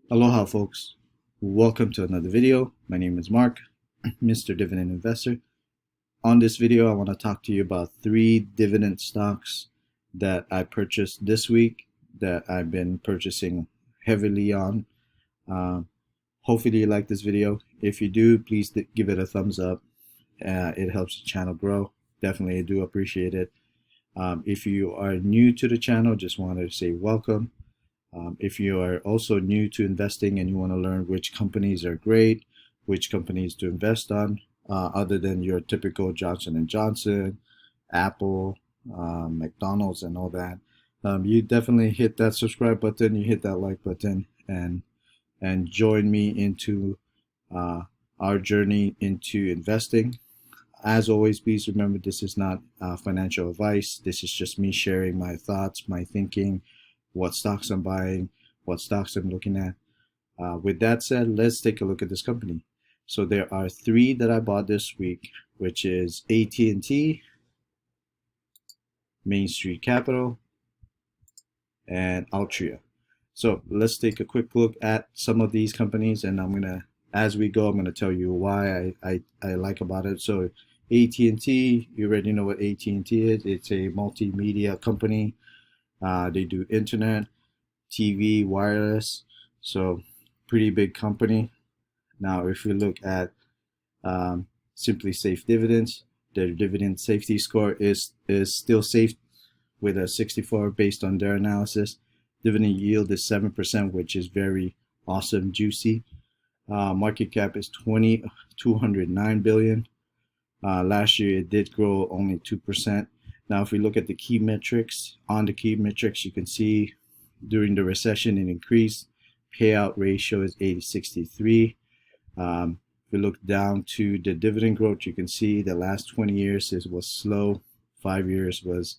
Aloha folks, welcome to another video. My name is Mark, Mr. Dividend Investor. On this video, I want to talk to you about 3 dividend stocks that I purchased this week that I've been purchasing heavily on. Hopefully you like this video. If you do, please give it a thumbs up. It helps the channel grow. Definitely, I do appreciate it. If you are new to the channel, just wanted to say welcome. If you are also new to investing and you want to learn which companies are great, which companies to invest on, other than your typical Johnson & Johnson, Apple, McDonald's and all that, you definitely hit that subscribe button, you hit that like button, and join me into our journey into investing. As always, please remember this is not financial advice. This is just me sharing my thoughts, my thinking, what stocks I'm buying, what stocks I'm looking at. With that said, let's take a look at this company. So there are 3 that I bought this week, which is AT&T, Main Street Capital, and Altria. So let's take a quick look at some of these companies, and as we go, I'm gonna tell you why I like about it. So AT&T, you already know what AT&T is. It's a multimedia company. They do internet, TV, wireless, so pretty big company. Now, if we look at Simply Safe Dividends, their dividend safety score is still safe with a 64 based on their analysis. Dividend yield is 7%, which is very awesome, juicy. Market cap is 209 billion. Last year it did grow only 2%. Now, if we look at the key metrics, you can see during the recession it increased. Payout ratio is 80-63. If we look down to the dividend growth, you can see the last 20 years was slow. 5 years was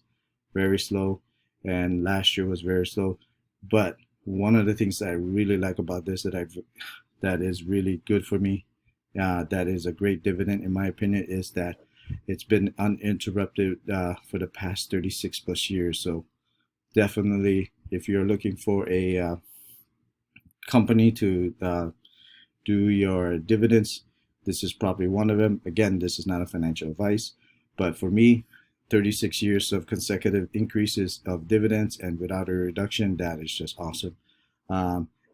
very slow, and last year was very slow. But one of the things that I really like about this that is really good for me, that is a great dividend in my opinion, is that it's been uninterrupted for the past 36 plus years. So definitely, if you're looking for a company to do your dividends, this is probably one of them. Again, this is not a financial advice, but for me, 36 years of consecutive increases of dividends and without a reduction, that is just awesome.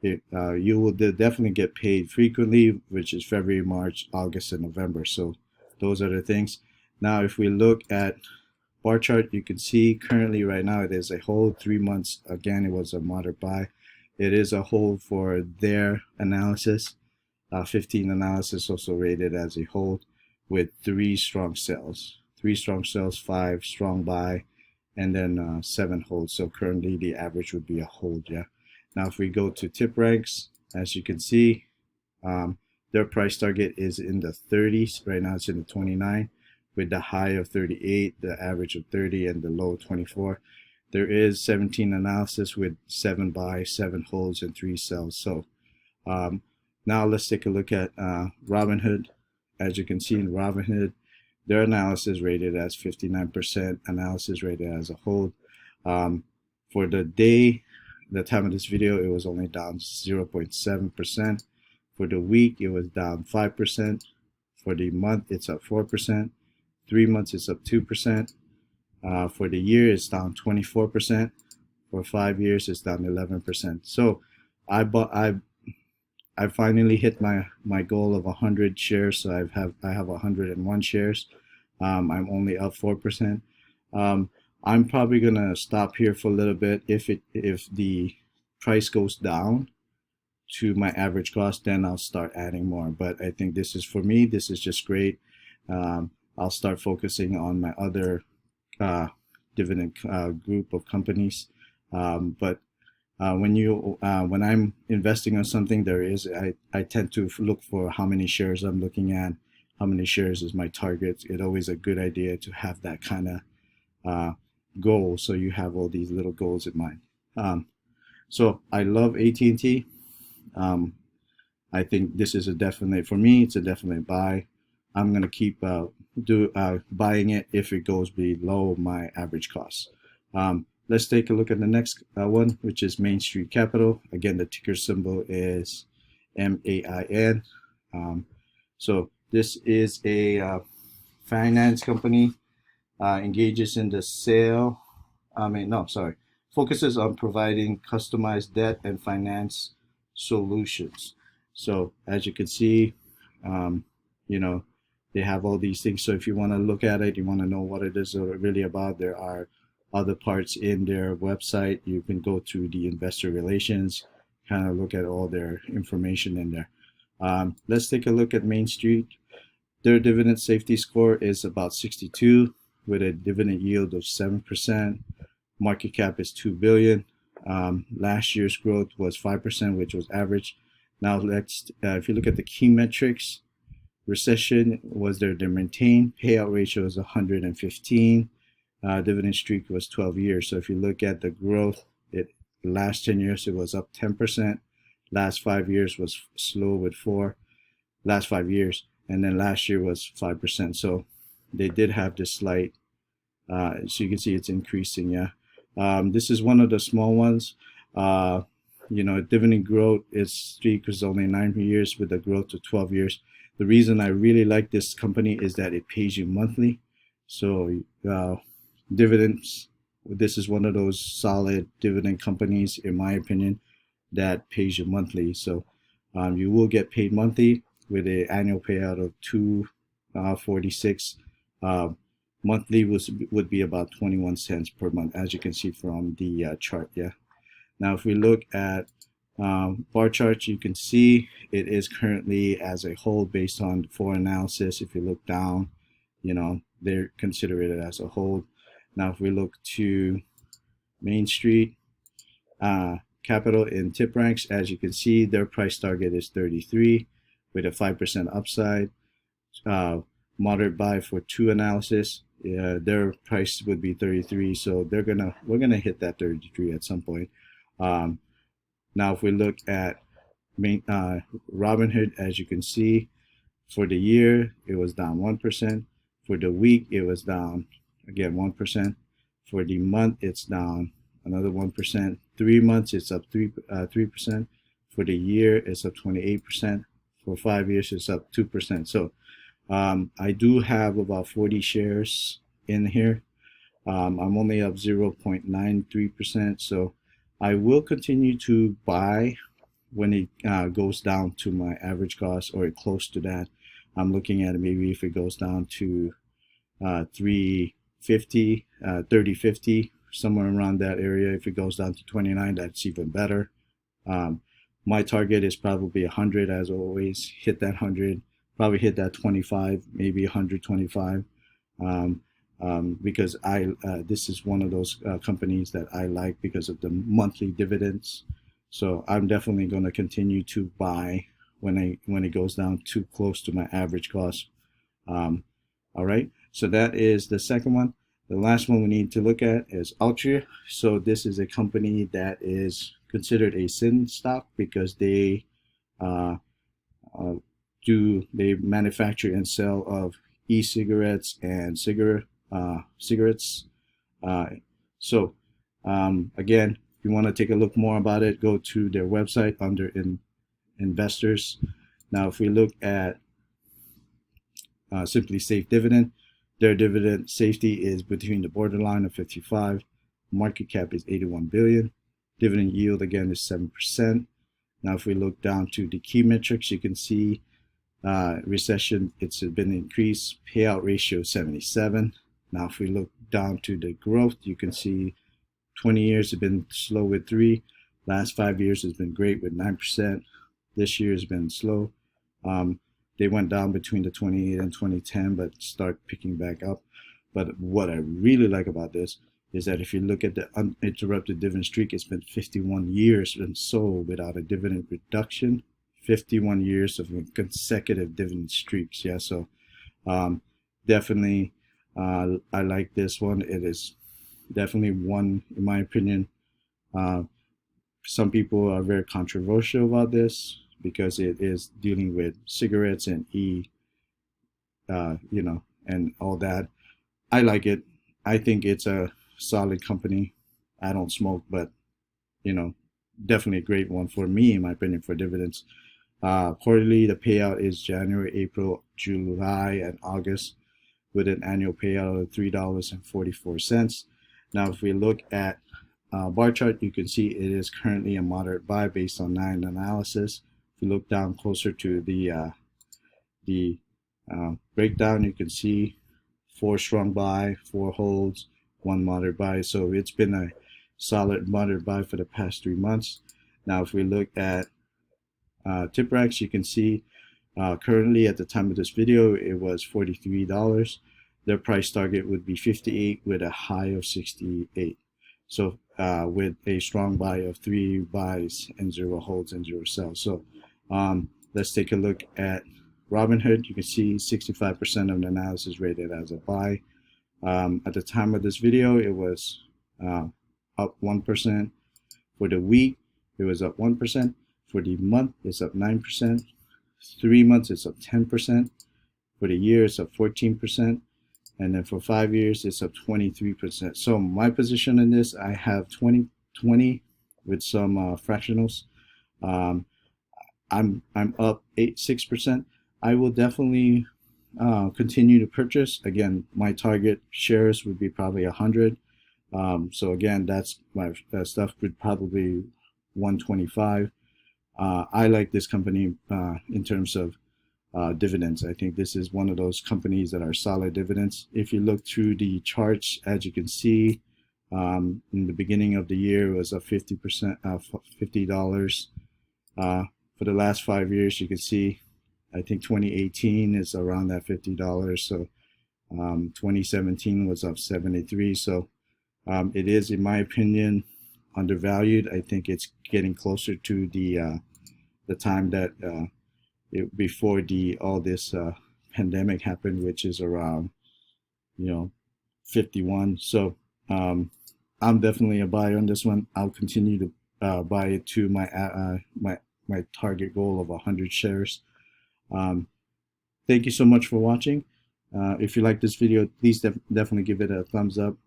You will definitely get paid frequently, which is February, March, August, and November. So those are the things. Now, if we look at bar chart, you can see currently right now it is a hold. 3 months, again, it was a moderate buy. It is a hold for their analysis. 15 analysis also rated as a hold with 3 strong sells. 3 strong sells, 5 strong buy, and then 7 holds. So currently the average would be a hold, yeah. Now, if we go to tip ranks, as you can see, their price target is in the 30s. Right now it's in the 29 with the high of 38, the average of 30, and the low 24. There is 17 analysis with 7 buys, 7 holds, and 3 sells. So now let's take a look at Robinhood. As you can see in Robinhood, their analysis rated as 59%, analysis rated as a hold. For the day, the time of this video, it was only down 0.7%. For the week, it was down 5%. For the month, it's up 4%. 3 months, it's up 2%. For the year, it's down 24%. For 5 years, it's down 11%. So I finally hit my goal of 100 shares. So I have 101 shares. I'm only up 4%. I'm probably gonna stop here for a little bit. If the price goes down to my average cost, then I'll start adding more. But I think this is, for me, this is just great. I'll start focusing on my other dividend group of companies. But when I'm investing on something, I tend to look for how many shares I'm looking at, how many shares is my target. It's always a good idea to have that kind of goal, so you have all these little goals in mind. So I love AT&T. I think this is a definite, for me, it's a definite buy. I'm going to keep buying it if it goes below my average cost. let's take a look at the next one, which is Main Street Capital. Again, the ticker symbol is MAIN. So this is a finance company, engages in the sale, focuses on providing customized debt and finance solutions. So as you can see, um, you know, they have all these things. So if you want to look at it, you want to know what it is really about, there are other parts in their website. You can go to the investor relations, kind of look at all their information in there. Let's take a look at Main Street. Their dividend safety score is about 62 with a dividend yield of 7%. Market cap is 2 billion. Last year's growth was 5%, which was average. Now let's, if you look at the key metrics, recession was their maintained, payout ratio is 115. Dividend streak was 12 years. So if you look at the growth, the last 10 years it was up 10%. Last 5 years was slow with 4. Last 5 years, and then last year was 5%. So they did have this slight. So you can see it's increasing. Yeah. This is one of the small ones. Dividend growth is streak was only 9 years with a growth to 12 years. The reason I really like this company is that it pays you monthly. So dividends, this is one of those solid dividend companies, in my opinion, that pays you monthly. So you will get paid monthly with an annual payout of $2.46. Monthly would be about 21 cents per month, as you can see from the chart. Yeah. Now, if we look at bar charts, you can see it is currently as a whole based on for analysis. If you look down, they're considered it as a whole. Now, if we look to Main Street Capital in tip ranks, as you can see, their price target is 33 with a 5% upside. Moderate buy for 2 analysis. Their price would be 33, so we're gonna hit that 33 at some point. Now, if we look at Robinhood, as you can see, for the year it was down 1%. For the week it was down again 1%. For the month it's down another 1%. 3 months it's up 3%. For the year it's up 28%. For 5 years it's up 2%. So I do have about 40 shares in here. I'm only up 0.93%. So I will continue to buy when it goes down to my average cost or close to that. I'm looking at it maybe if it goes down to 350, 3050, somewhere around that area. If it goes down to 29, that's even better. My target is probably 100, as always. Hit that 100, probably hit that 25, maybe 125, because this is one of those companies that I like because of the monthly dividends. So I'm definitely going to continue to buy when it goes down too close to my average cost. All right, so that is the second one. The last one we need to look at is Altria. So this is a company that is considered a sin stock because they manufacture and sell of e-cigarettes and cigarettes. Again, if you want to take a look more about it, go to their website under investors. Now, if we look at Simply Safe Dividend, their dividend safety is between the borderline of 55. Market cap is 81 billion. Dividend yield again is 7%. Now, if we look down to the key metrics, you can see recession, it's been increased. Payout ratio 77. Now, if we look down to the growth, you can see 20 years have been slow with 3. Last 5 years has been great with 9%. This year has been slow. They went down between the 28 and 2010, but start picking back up. But what I really like about this is that if you look at the uninterrupted dividend streak, it's been 51 years and so without a dividend reduction. 51 years of consecutive dividend streaks. Yeah, so definitely I like this one. It is definitely one, in my opinion. Some people are very controversial about this because it is dealing with cigarettes and and all that. I like it. I think it's a solid company. I don't smoke, but you know, definitely a great one for me, in my opinion, for dividends. Quarterly, the payout is January, April, July, and August, with an annual payout of $3.44. Now, if we look at bar chart, you can see it is currently a moderate buy based on 9 analysis. If you look down closer to the breakdown, you can see 4 strong buy, 4 holds, 1 moderate buy. So it's been a solid moderate buy for the past 3 months. Now, if we look at TipRax, you can see currently at the time of this video, it was $43. Their price target would be 58 with a high of 68. So with a strong buy of 3 buys and 0 holds and 0 sells. So let's take a look at Robinhood. You can see 65% of the analysis rated as a buy. At the time of this video, it was up 1%. For the week, it was up 1%. For the month, it's up 9%. 3 months, it's up 10%. For the year, it's up 14%. And then for 5 years, it's up 23%. So my position in this, I have 20 with some fractionals. I'm up 6%. I will definitely continue to purchase. Again, my target shares would be probably 100. So again, that's my stuff would probably 125. I like this company in terms of dividends. I think this is one of those companies that are solid dividends. If you look through the charts, as you can see, in the beginning of the year, it was up 50%, $50. For the last 5 years, you can see, I think 2018 is around that $50. So 2017 was up 73. So it is, in my opinion, undervalued. I think it's getting closer to the time that before all this pandemic happened, which is around 51. So I'm definitely a buyer on this one. I'll continue to buy it to my target goal of 100 shares. Thank you so much for watching. If you like this video, please definitely give it a thumbs up.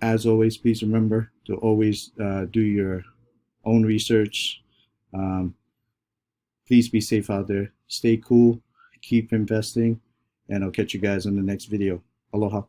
As always, please remember to always do your own research. Please be safe out there. Stay cool. Keep investing. And I'll catch you guys in the next video. Aloha.